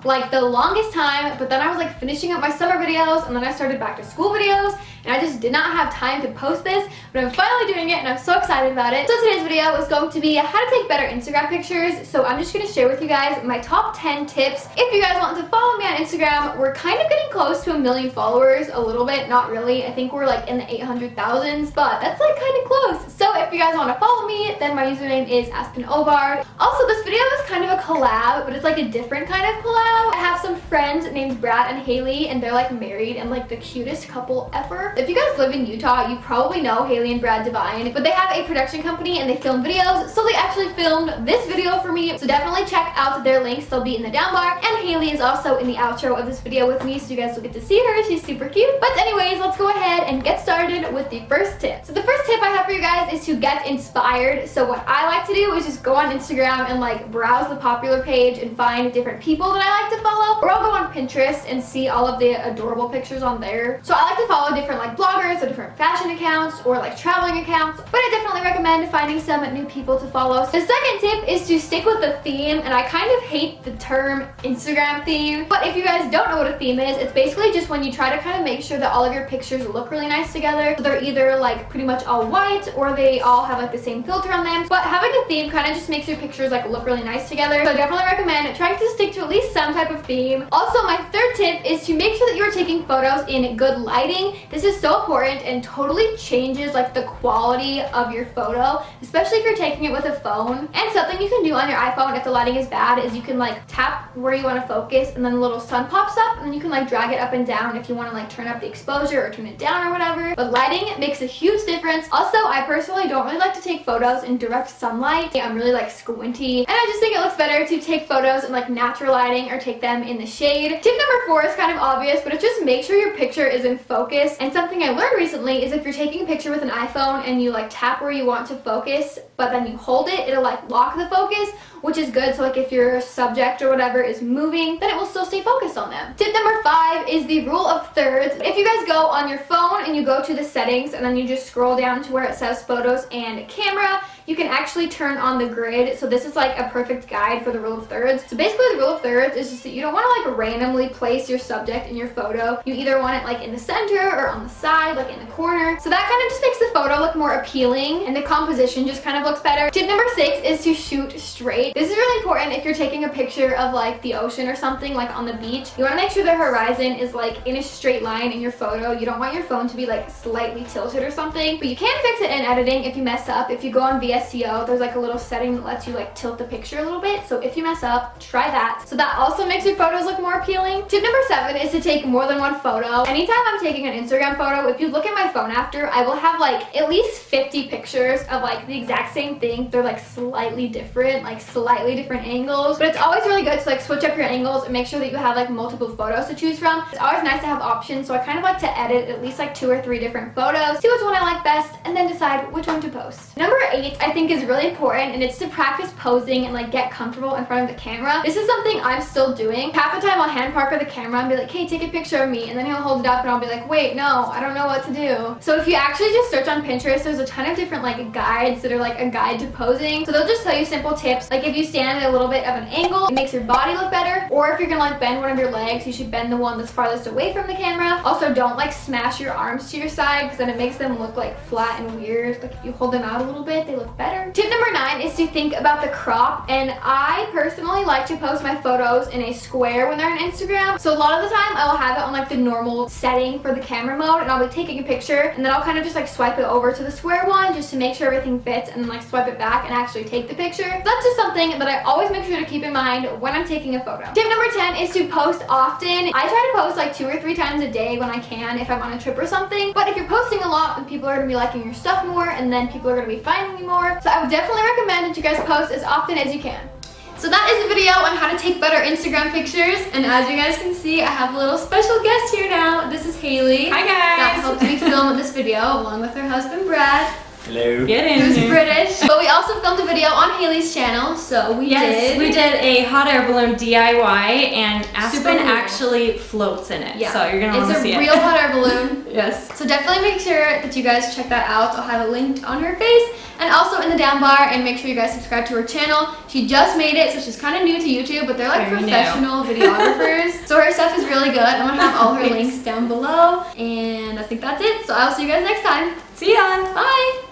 like the longest time, but then I was like finishing up my summer videos and then I started back to school videos and I just did not have time to post this, but I'm finally doing it and I'm so excited about it. So today's video is going to be how to take better Instagram pictures. So I'm just going to share with you guys my top 10 tips. If you guys want to follow me on Instagram, we're kind of getting close to 1 million followers, a little bit, not really. I think we're like in the 800,000s, but that's like kind of close. So if you guys want to follow me, then my username is Aspyn Ovard. Also, this video is kind of a collab, but it's like a different kind of collab. I have some friends named Brad and Haley, and they're like married and like the cutest couple ever. If you guys live in Utah, you probably know Haley and Brad Divine, but they have a production company and they film videos, so they actually filmed this video for me. So definitely check out their links, they'll be in the down bar. And Haley is also in the outro of this video with me, so you guys will get to see her. She's super cute. But anyways, let's go ahead and get started with the first tip. So the first tip I have for you guys is to get inspired. So what I like to do is just go on Instagram and like browse the popular page and find different people that I like to follow, or I'll go on Pinterest and see all of the adorable pictures on there. So I like to follow different like bloggers or different fashion accounts or like traveling accounts, but I definitely recommend finding some new people to follow. The second tip is to stick with the theme, and I kind of hate the term Instagram theme, but if you guys don't know what a theme is, it's basically just when you try to kind of make sure that all of your pictures look really nice together. So they're either like pretty much all white or they all have like the same filter on them, but having a theme kind of just makes your pictures like look really nice together. So I definitely recommend trying to stick to at least some type of theme. Also, my third tip is to make sure that you're taking photos in good lighting. This is so important and totally changes like the quality of your photo, especially if you're taking it with a phone. And something you can do on your iPhone if the lighting is bad is you can like tap where you want to focus and then the little sun pops up, and then you can like drag it up and down if you want to like turn up the exposure or turn it down or whatever. But lighting makes a huge difference. Also, I personally don't really like to take photos in direct sunlight. I'm really like squinty, and I just think it looks better to take photos in like natural lighting or take them in the shade. Tip number 4 is kind of obvious, but it's just make sure your picture is in focus. And something I learned recently is if you're taking a picture with an iPhone and you like tap where you want to focus, but then you hold it, it'll like lock the focus, which is good. So like if your subject or whatever is moving, then it will still stay focused on them. Tip number 5 is the rule of thirds. If you guys go on your phone and you go to the settings and then you just scroll down to where it says photos and camera, you can actually turn on the grid. So this is like a perfect guide for the rule of thirds. So basically the rule of thirds is just that you don't want to like randomly place your subject in your photo. You either want it like in the center or on the side, like in the corner. So that kind of just makes the photo look more appealing and the composition just kind of looks better. Tip number 6 is to shoot straight. This is really important if you're taking a picture of like the ocean or something, like on the beach. You want to make sure the horizon is like in a straight line in your photo. You don't want your phone to be like slightly tilted or something, but you can fix it in editing if you mess up. If you go on VSCO, there's like a little setting that lets you like tilt the picture a little bit. So if you mess up, try that. So that also makes your photos look more appealing. Tip number 7 is to take more than one photo. Anytime I'm taking an Instagram photo, if you look at my phone after, I will have like at least 50 pictures of like the exact same thing. They're like slightly different, like slightly different angles, but it's always really good to like switch up your angles and make sure that you have like multiple photos to choose from. It's always nice to have options, so I kind of like to edit at least like 2 or 3 different photos, see which one I like best, and then decide which one to post. Number 8 I think is really important, and it's to practice posing and like get comfortable in front of the camera. This is something I'm still doing. Half the time I'll hand Parker the camera and be like, hey, take a picture of me, and then he'll hold it up and I'll be like, wait, no, I don't know what to do. So if you actually just search on Pinterest, there's a ton of different like guides that are like a guide to posing. So they'll just tell you simple tips, like if you stand at a little bit of an angle, it makes your body look better, or if you're gonna like bend one of your legs, you should bend the one that's farthest away from the camera. Also, don't like smash your arms to your side because then it makes them look like flat and weird. Like if you hold them out a little bit, they look better. Tip number 9 is to think about the crop, and I personally like to post my photos in a square when they're on Instagram. So a lot of the time I will have it on like the normal setting for the camera mode, and I'll be taking a picture and then I'll kind of just like swipe it over to the square one just to make sure everything fits, and then like swipe it back and actually take the picture. So that's just something that I always make sure to keep in mind when I'm taking a photo. Tip number 10 is to post often. I try to post like 2 or 3 times a day when I can if I'm on a trip or something, but if you're posting a lot, then people are going to be liking your stuff more, and then people are going to be finding you more. So I would definitely recommend that you guys post as often as you can. So that is the video on how to take better Instagram pictures, and as you guys can see, I have a little special guest here now. This is Haley. Hi guys! That helped me film this video along with her husband Brad. Hello. Get in It was here. British. But we also filmed a video on Haley's channel, so we did a hot air balloon DIY, and Super Aspyn cool. actually floats in it. Yeah. So you're gonna want to see It's it. a real hot air balloon. Yes. So definitely make sure that you guys check that out. I'll have it linked on her face and also in the down bar, and make sure you guys subscribe to her channel. She just made it, so she's kind of new to YouTube, but they're like Very new. professional videographers. So her stuff is really good. I'm gonna have all her links down below, and I think that's it. So I'll see you guys next time. See ya. Bye.